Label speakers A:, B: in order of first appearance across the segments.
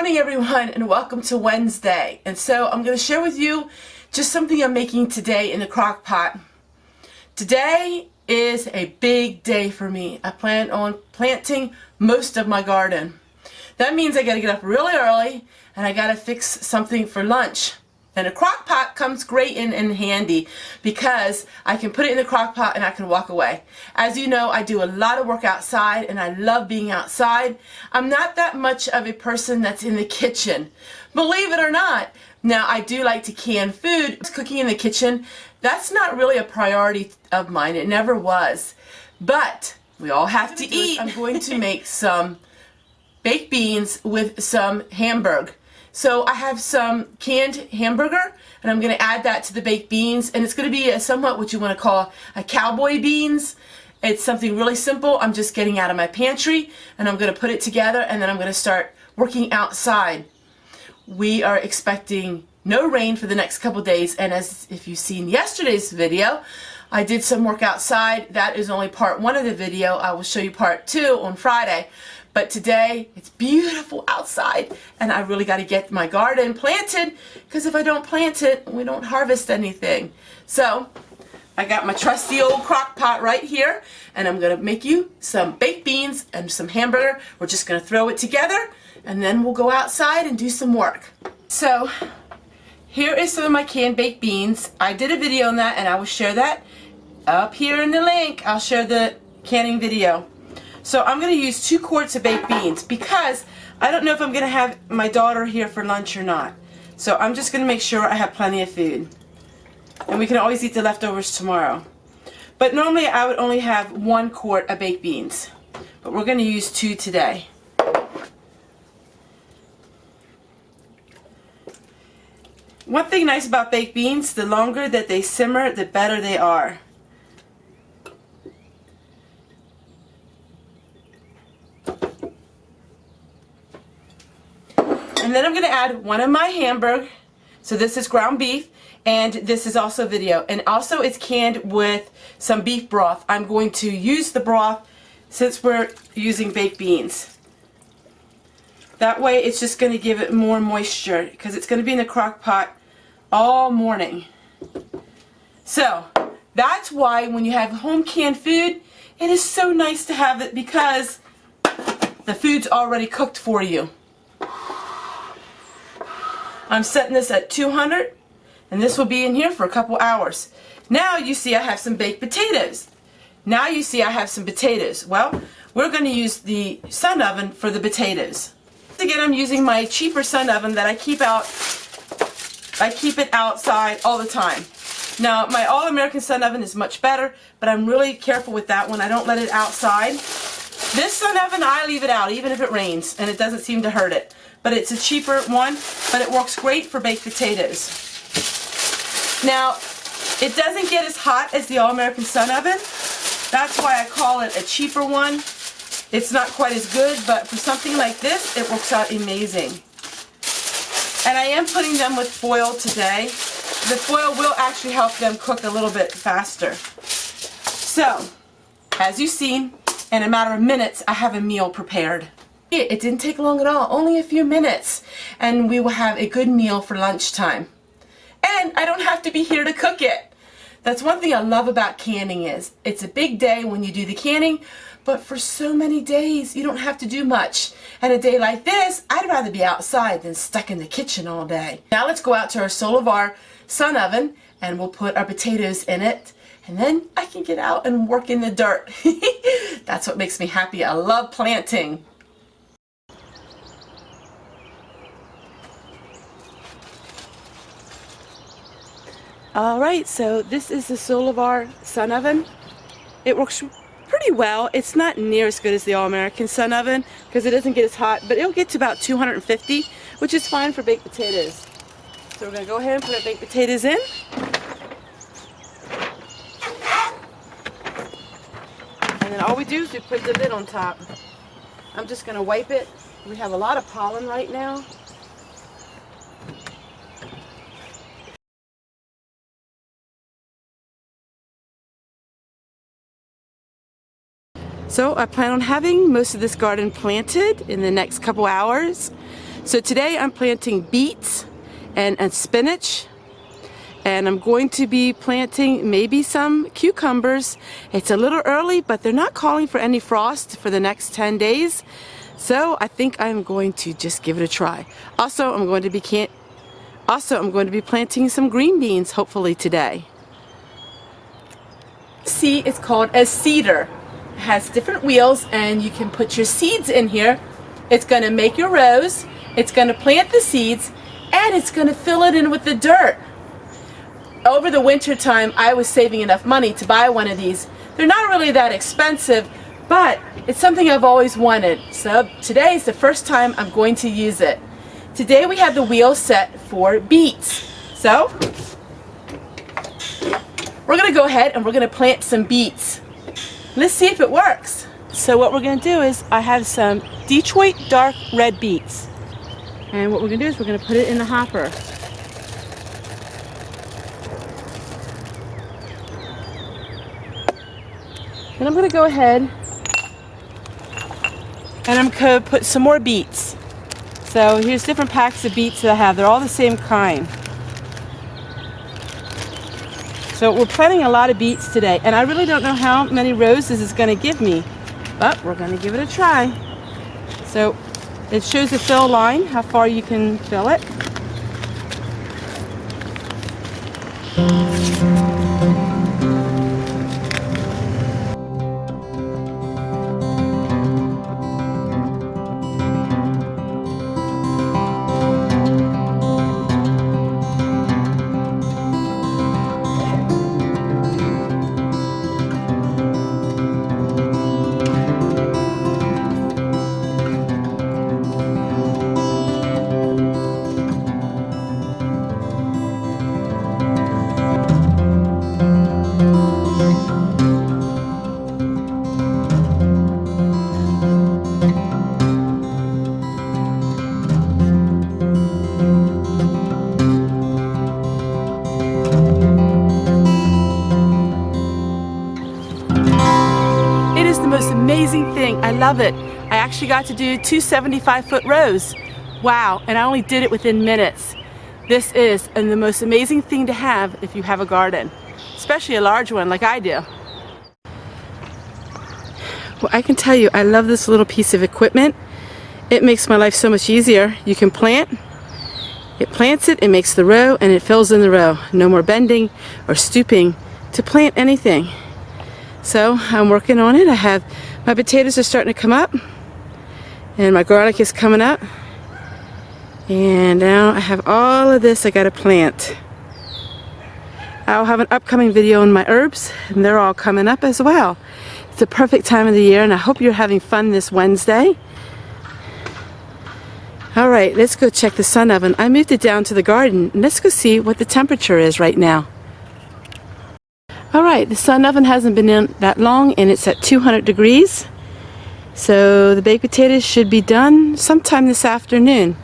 A: morning everyone, and welcome to Wednesday. And so I'm going to share with you just something I'm making today in the crock pot. Today is a big day for me. I plan on planting most of my garden. That means I got to get up really early and I got to fix something for lunch. And a crock pot comes great in handy because I can put it in the crock pot and I can walk away. As you know, I do a lot of work outside and I love being outside. I'm not that much of a person that's in the kitchen, believe it or not. Now, I do like to can food. Cooking in the kitchen, that's not really a priority of mine. It never was. But we all have to eat. I'm going to make some baked beans with some hamburger. So I have some canned hamburger and I'm going to add that to the baked beans, and it's going to be a somewhat what you want to call a cowboy beans. It's something really simple. I'm just getting out of my pantry and I'm going to put it together, and then I'm going to start working outside. We are expecting no rain for the next couple days, and as if you've seen yesterday's video, I did some work outside. That is only part one of the video. I will show you part two on Friday. But today, it's beautiful outside, and I really got to get my garden planted, because if I don't plant it, we don't harvest anything. So, I got my trusty old crock pot right here, and I'm going to make you some baked beans and some hamburger. We're just going to throw it together, and then we'll go outside and do some work. So, here is some of my canned baked beans. I did a video on that, and I will share that up here in the link. I'll share the canning video. So I'm going to use 2 quarts of baked beans because I don't know if I'm going to have my daughter here for lunch or not. So I'm just going to make sure I have plenty of food. And we can always eat the leftovers tomorrow. But normally I would only have 1 quart of baked beans. But we're going to use 2 today. One thing nice about baked beans, the longer that they simmer, the better they are. And then I'm going to add one of my hamburger. So this is ground beef, and this is also video. And also it's canned with some beef broth. I'm going to use the broth since we're using baked beans. That way it's just going to give it more moisture because it's going to be in the crock pot all morning. So that's why when you have home canned food, it is so nice to have it because the food's already cooked for you. I'm setting this at 200, and this will be in here for a couple hours. Now you see I have some baked potatoes. Now you see I have some potatoes. Well, we're going to use the sun oven for the potatoes. Again, I'm using my cheaper sun oven that I keep it outside all the time. Now, my All-American sun oven is much better, but I'm really careful with that one. I don't let it outside. This sun oven, I leave it out even if it rains, and it doesn't seem to hurt it. But it's a cheaper one, but it works great for baked potatoes. Now, it doesn't get as hot as the All-American sun oven. That's why I call it a cheaper one. It's not quite as good, but for something like this, it works out amazing. And I am putting them with foil today. The foil will actually help them cook a little bit faster. So, as you've seen, in a matter of minutes, I have a meal prepared. It didn't take long at all, only a few minutes, and we will have a good meal for lunchtime. And I don't have to be here to cook it. That's one thing I love about canning is it's a big day when you do the canning, but for so many days you don't have to do much. And a day like this, I'd rather be outside than stuck in the kitchen all day. Now let's go out to our Solar sun oven and we'll put our potatoes in it. And then I can get out and work in the dirt. That's what makes me happy. I love planting. Alright, so this is the Solar sun oven. It works pretty well. It's not near as good as the All-American sun oven because it doesn't get as hot, but it'll get to about 250, which is fine for baked potatoes. So we're going to go ahead and put our baked potatoes in. And then all we do is we put the lid on top. I'm just going to wipe it. We have a lot of pollen right now. So I plan on having most of this garden planted in the next couple hours. So today I'm planting beets and spinach, and I'm going to be planting maybe some cucumbers. It's a little early, but they're not calling for any frost for the next 10 days. So I think I'm going to just give it a try. Also, I'm going to be planting some green beans hopefully today. See, it's called a seeder. It has different wheels and you can put your seeds in here. It's going to make your rows, it's going to plant the seeds, and it's going to fill it in with the dirt. Over the winter time, I was saving enough money to buy one of these. They're not really that expensive, but it's something I've always wanted. So today is the first time I'm going to use it. Today we have the wheel set for beets. So we're going to go ahead and we're going to plant some beets. Let's see if it works. So what we're going to do is I have some Detroit dark red beets. And what we're going to do is we're going to put it in the hopper. Then I'm going to go ahead and I'm going to put some more beets. So here's different packs of beets that I have. They're all the same kind. So we're planting a lot of beets today, and I really don't know how many rows this is going to give me, but we're going to give it a try. So it shows the fill line, how far you can fill it. Most amazing thing. I love it. I actually got to do 2 75-foot rows. Wow, and I only did it within minutes. This is the most amazing thing to have if you have a garden, especially a large one like I do. Well, I can tell you, I love this little piece of equipment. It makes my life so much easier. You can plant, it plants it, it makes the row, and it fills in the row. No more bending or stooping to plant anything. So I'm working on it. My potatoes are starting to come up, and my garlic is coming up, and now I have all of this I got to plant. I'll have an upcoming video on my herbs, and they're all coming up as well. It's a perfect time of the year, and I hope you're having fun this Wednesday. All right, let's go check the sun oven. I moved it down to the garden, and let's go see what the temperature is right now. Alright, the sun oven hasn't been in that long, and it's at 200 degrees. So the baked potatoes should be done sometime this afternoon.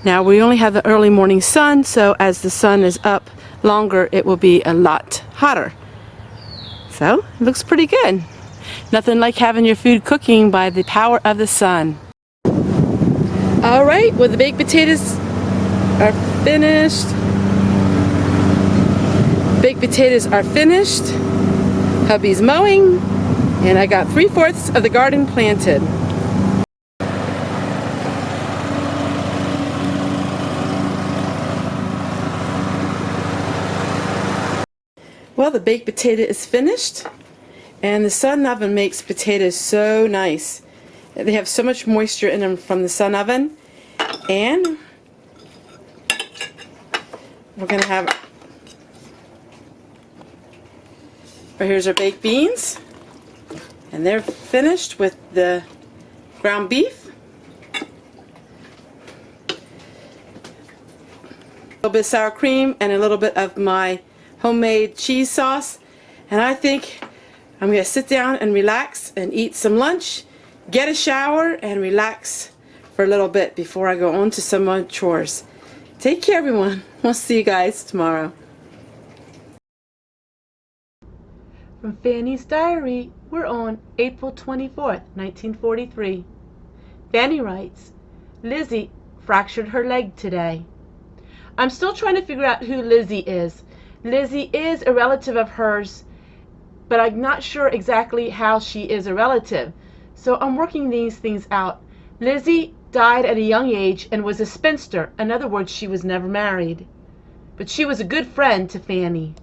A: Now we only have the early morning sun, so as the sun is up longer, it will be a lot hotter. So it looks pretty good. Nothing like having your food cooking by the power of the sun. Alright, well, the baked potatoes are finished. Baked potatoes are finished. Hubby's mowing, and I got 3/4 of the garden planted. Well, the baked potato is finished, and the sun oven makes potatoes so nice. They have so much moisture in them from the sun oven, and we're going to have. Here's our baked beans, and they're finished with the ground beef, a little bit of sour cream, and a little bit of my homemade cheese sauce. And I think I'm going to sit down and relax and eat some lunch, get a shower, and relax for a little bit before I go on to some more chores. Take care, everyone. We'll see you guys tomorrow. From Fanny's Diary, we're on April 24th, 1943. Fanny writes, Lizzie fractured her leg today. I'm still trying to figure out who Lizzie is. Lizzie is a relative of hers, but I'm not sure exactly how she is a relative. So I'm working these things out. Lizzie died at a young age and was a spinster. In other words, she was never married. But she was a good friend to Fanny.